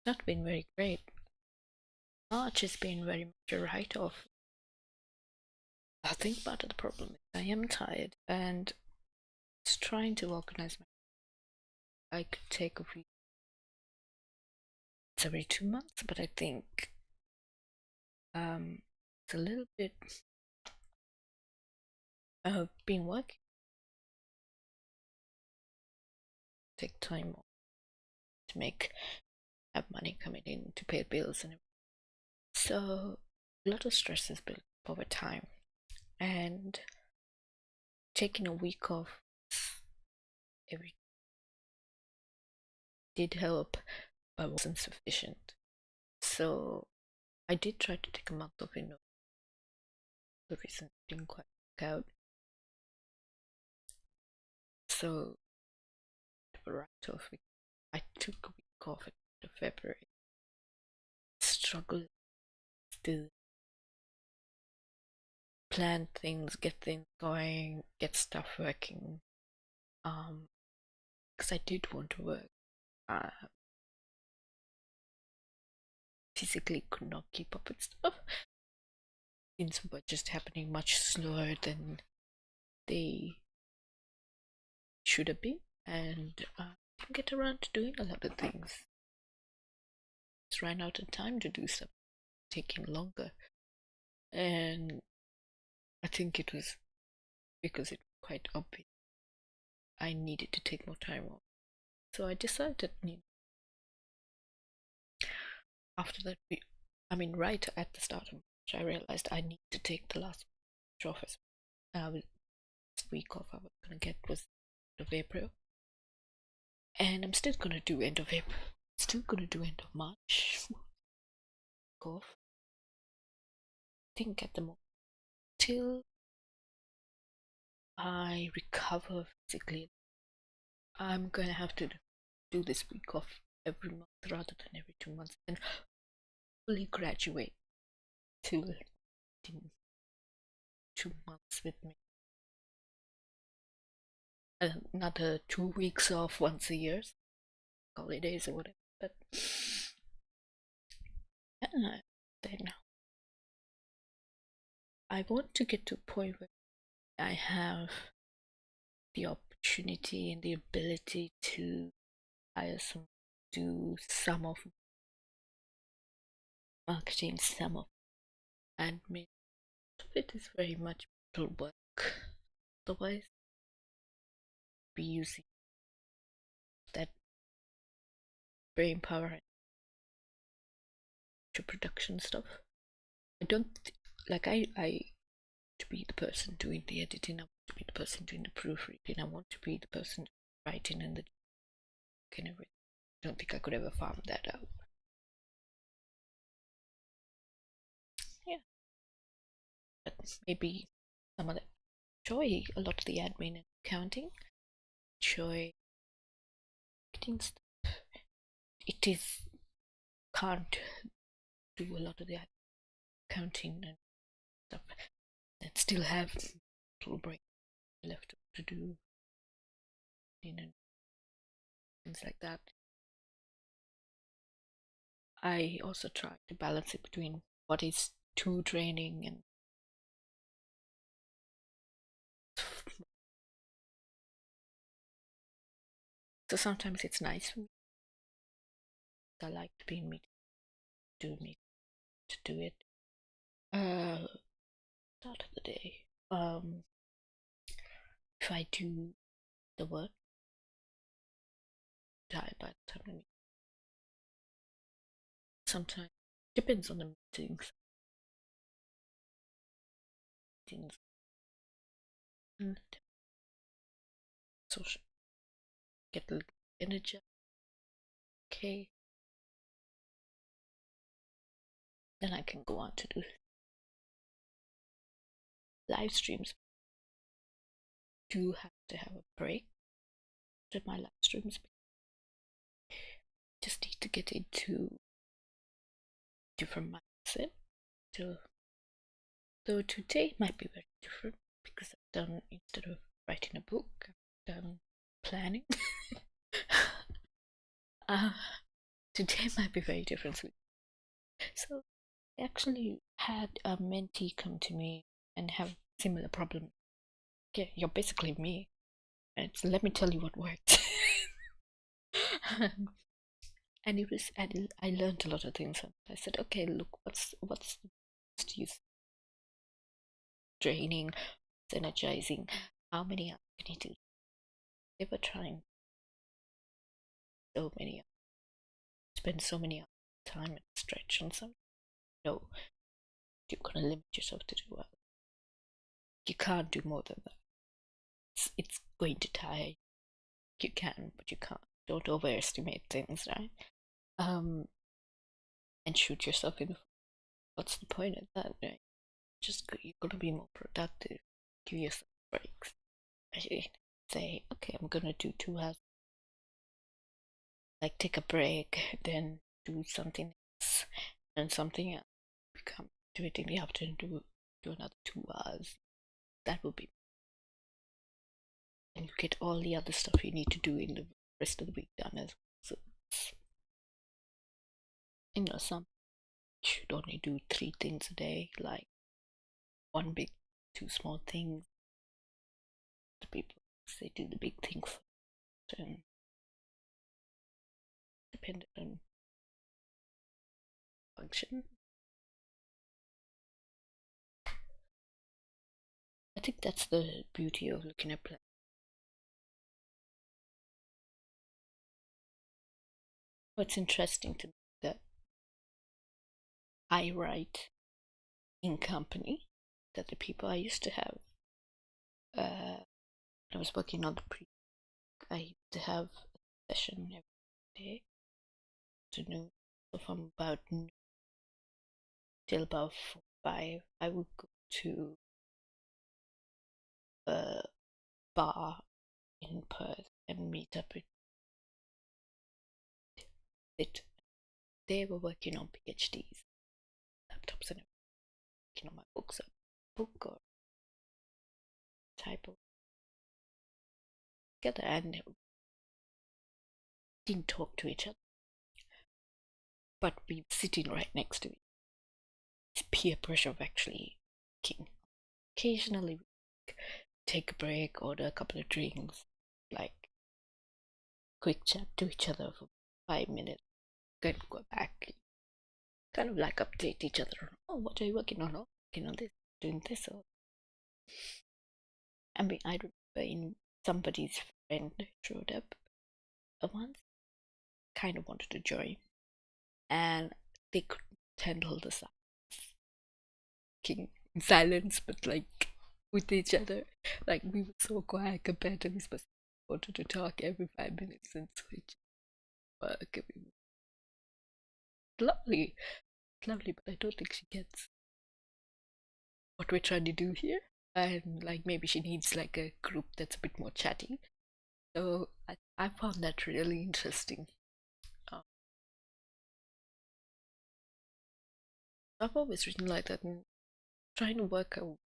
Not been very great. March has been very much a write-off. I think part of the problem is I am tired and just trying to organize my. I could take a week. It's every 2 months, but I think it's a little bit. Been working. Take time off to have money coming in to pay bills and everything. So a lot of stress is built up over time, and taking a week off every did help, but wasn't sufficient. So I did try to take a month off in the reason didn't quite work out. So right off, I took a week off at the end of February. Struggle to plan things, get things going, get stuff working. Because I did want to work. Physically could not keep up with stuff. Things were just happening much slower than they should have been, and didn't get around to doing a lot of things. Just ran out of time to do something, taking longer, and I think it was because it was quite obvious I needed to take more time off. So I decided, after that, right at the start of March, I realized I need to take the last week off. The week off I was gonna get was end of April, and I'm still gonna do end of April. Still gonna do end of March. Off. I think at the moment till I recover physically, I'm gonna have to do this week off every month rather than every 2 months and fully graduate till 2 months with me. Another 2 weeks off once a year, holidays or whatever. But then I want to get to a point where I have the opportunity and the ability to hire some, do some of marketing, some of admin. It is very much mental work. Otherwise, be using that brain power to production stuff. I don't like I to be the person doing the editing. I want to be the person doing the proofreading. I want to be the person writing and the and everything. I don't think I could ever farm that out. Yeah, but maybe some of that. Enjoy a lot of the admin and accounting. Enjoy editing stuff. It is can't do a lot of the accounting and stuff and still have little break left to do and things like that. I also try to balance it between what is too draining and so sometimes it's nice for me. I like to be in meeting, to do it. Start of the day. If I do the work, die by the time I meet. Sometimes depends on the meetings. And social get a little energy. Okay. Then I can go on to do live streams. Do have to have a break to my live streams. Just need to get into different mindset. Though today might be very different because I've done, instead of writing a book, I've done planning. uh, Today might be very different. So I actually had a mentee come to me and have similar problem. Yeah, you're basically me. And so let me tell you what worked. And it was, I learned a lot of things. I said, okay, look, what's the most use? Draining, energizing. How many hours can you do? They were trying so many hours, spend so many hours time and stretch on something. No, you're gonna limit yourself to 2 hours. You can't do more than that. It's going to tire. You can, but you can't. Don't overestimate things, right? And shoot yourself in the foot. What's the point of that, right? You're gonna be more productive. Give yourself breaks. Say, okay, I'm gonna do 2 hours. Like take a break, then do something else, and something else. Do it in the afternoon. Do another 2 hours. That would be, and you get all the other stuff you need to do in the rest of the week done as well. So, some should only do 3 things a day, like one big, 2 small things. The people they do the big thing first, and depending on function. I think that's the beauty of looking at plans. What's interesting to me that I write in company that the people I used to have, when I was working on the pre, I used to have a session every day afternoon. So from about noon till about 4, 5, I would go to a bar in Perth and meet up with it. They were working on PhDs, laptops, and working on my books, book or type of together and didn't talk to each other, but we were sitting right next to it. It's peer pressure of actually talking. Occasionally, we take a break, order a couple of drinks, like quick chat to each other for 5 minutes, then go back, kind of like update each other. Oh, what are you working on? Oh, working on this, doing this. Or I mean, I remember in somebody's friend showed up once, kind of wanted to join, and they couldn't handle the silence, in silence, but like with each other. Like we were so quiet compared to this person wanted to talk every 5 minutes and switch work. Lovely, lovely, but I don't think she gets what we're trying to do here. And like maybe she needs like a group that's a bit more chatty. So I found that really interesting. Uh, I've always written like that and trying to work out.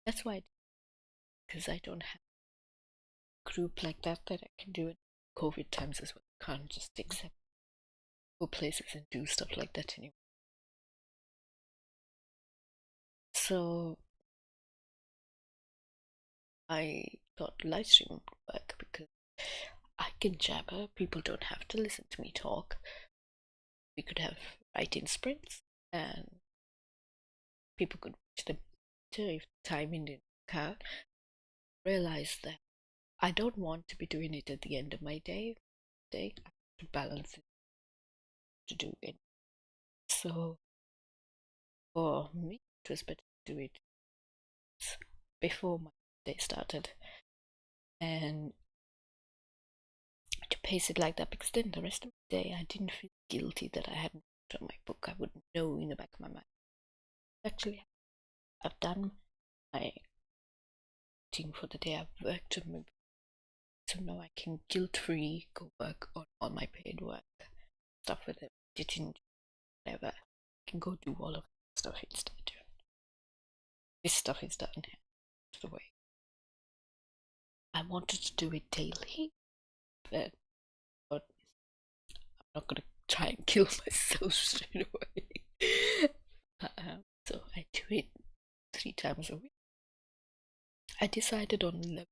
That's why, because I don't have a group like that I can do it. COVID times as well. Can't just accept go places and do stuff like that anymore. So I thought livestream would work because I can jabber. People don't have to listen to me talk. We could have write-in sprints, and people could watch them if time in the car. Realize that I don't want to be doing it at the end of my day. I have to balance it to do it. So for me, it was better to do it before my day started and to pace it like that, because then the rest of the day I didn't feel guilty that I hadn't worked on my book. I would know in the back of my mind. Actually, I've done my thing for the day. I've worked on my book, so now I can guilt-free go work on all my paid work stuff with it, editing, whatever. I can go do all of that stuff instead. This stuff is done here. That's the way. I wanted to do it daily, but I'm not gonna try and kill myself straight away. So I do it 3 times a week. I decided on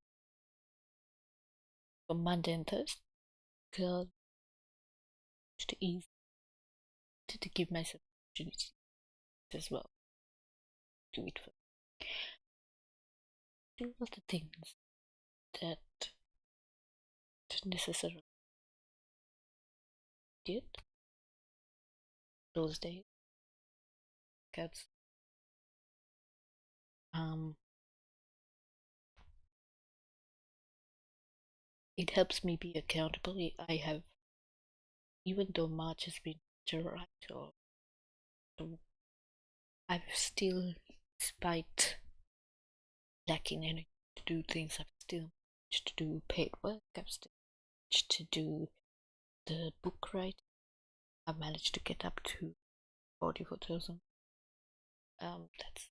for Monday and Thursday because to ease to give myself opportunity as well. Do it for do all the things that necessarily did those days. Because it helps me be accountable. I have, even though March has been right, or I've still, despite lacking energy to do things, I've still managed to do paid work. I've still managed to do the book writing. I've managed to get up to 44,000. That's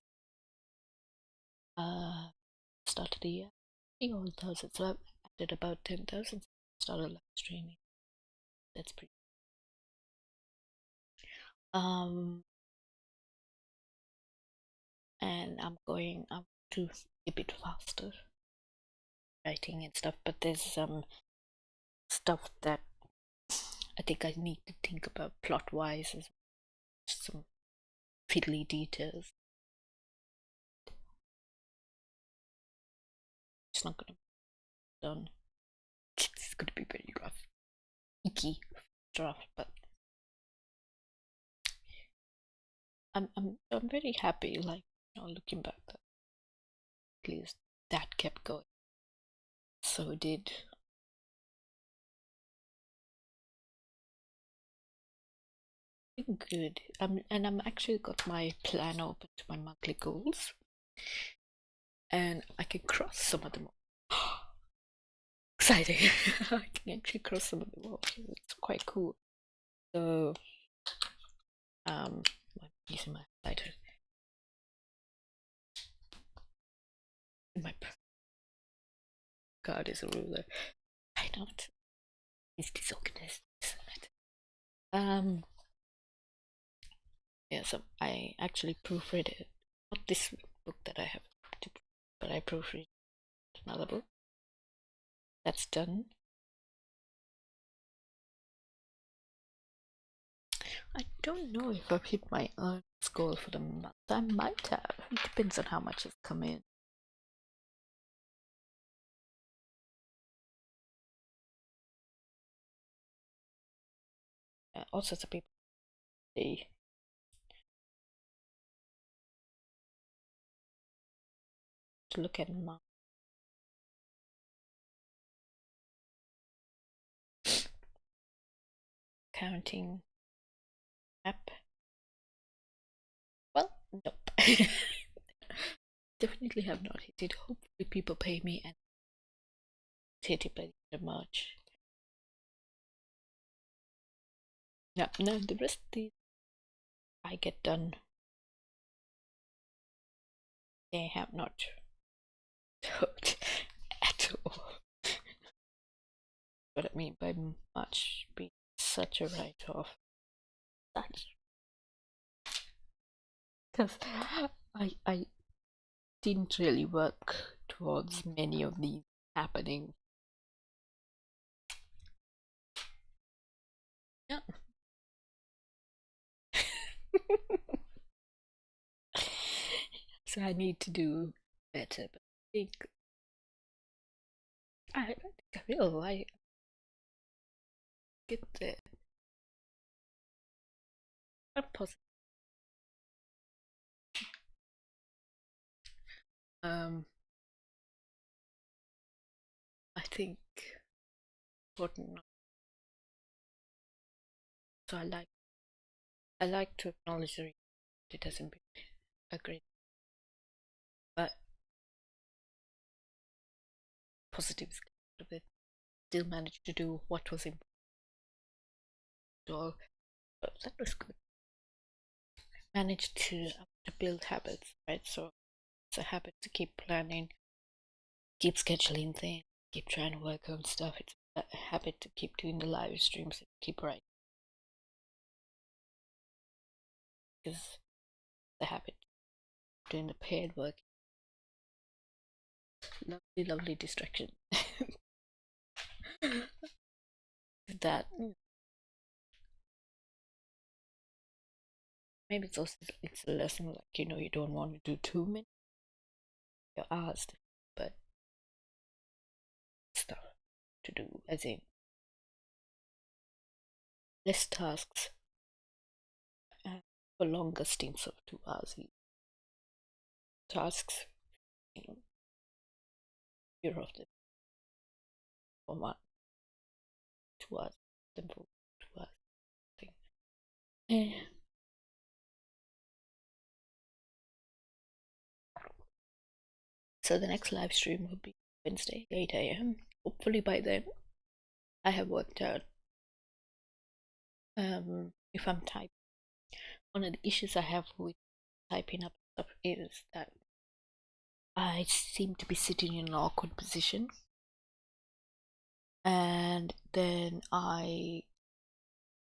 started the year. 1,000. So I've added about 10,000. Started live streaming. That's pretty. And I'm going up to a bit faster writing and stuff, but there's some stuff that I think I need to think about plot wise, as some fiddly details. It's not gonna be done. It's gonna be very rough, icky draft, but I'm very happy. Like, looking back, that at least that kept going. So did good. And I'm actually got my plan open to my monthly goals, and I can cross some of them off. Exciting! I can actually cross some of them off. It's quite cool. So, I'm using my highlighter. My card is a ruler. I not. It's disorganized. Um. Yeah. So I actually proofread it. Not this book that I have to, but I proofread another book. That's done. I don't know if I've hit my earnings goal for the month. I might have. It depends on how much has come in. All sorts of people. They to look at my accounting app. Well, nope. Definitely have not hit it. Hopefully, people pay me and hit it by the end of March. Yeah, no, the rest of these I get done. They have not hurt at all. What I mean by March being such a write off. Such. Because I didn't really work towards many of these happening. Yeah. So I need to do better, but I don't think I will. I get there. I'm positive. Um, I think important. So I like to acknowledge the it hasn't been a great, but positives of it. Still managed to do what was important. So that was good. Managed to build habits, right? So it's a habit to keep planning, keep scheduling things, keep trying to work on stuff. It's a habit to keep doing the live streams, keep writing. Because the habit of doing the paired work, lovely, lovely distraction. That maybe it's also it's a lesson like you don't want to do too many your hours, but stuff to do as in less tasks for longer stints of 2 hours. Tasks, you know, you're of them for 1, 2 hours, them for 2 hours. Thing. Eh. So the next live stream will be Wednesday, 8 a.m. Hopefully by then I have worked out if I'm typing. One of the issues I have with typing up stuff is that I seem to be sitting in an awkward position, and then I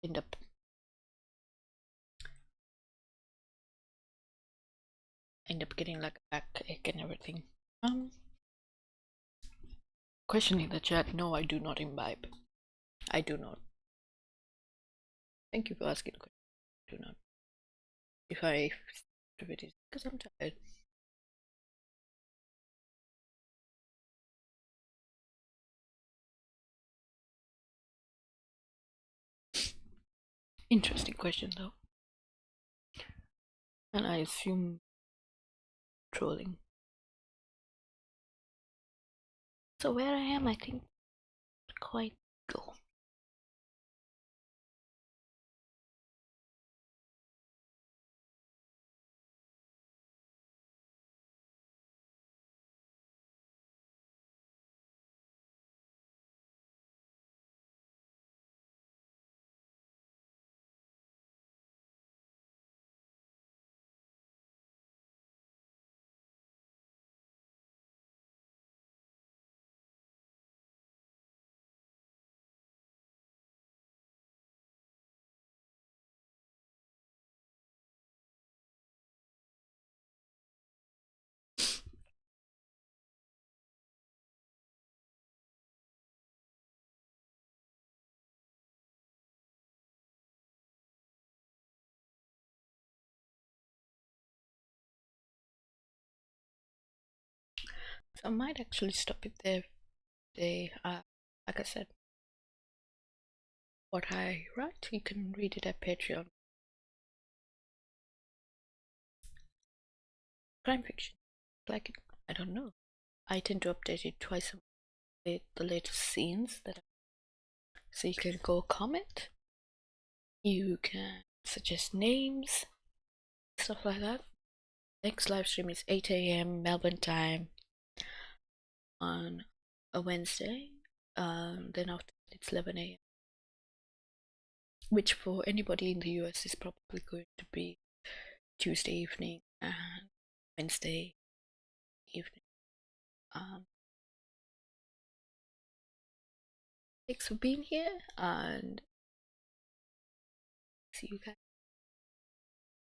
end up getting like a backache and everything. Questioning the chat. No, I do not imbibe. I do not. Thank you for asking. I do not. If I do it is because I'm tired. Interesting question though, and I assume trolling. So where I am, I think quite go. So I might actually stop it there. Like I said, what I write, you can read it at Patreon. Crime fiction, like it, I don't know. I tend to update it twice a week with the latest scenes so you can go comment. You can suggest names, stuff like that. Next live stream is 8 a.m. Melbourne time on a Wednesday. Then after that it's 11 a.m. Which for anybody in the US is probably going to be Tuesday evening and Wednesday evening. Thanks for being here and see you guys.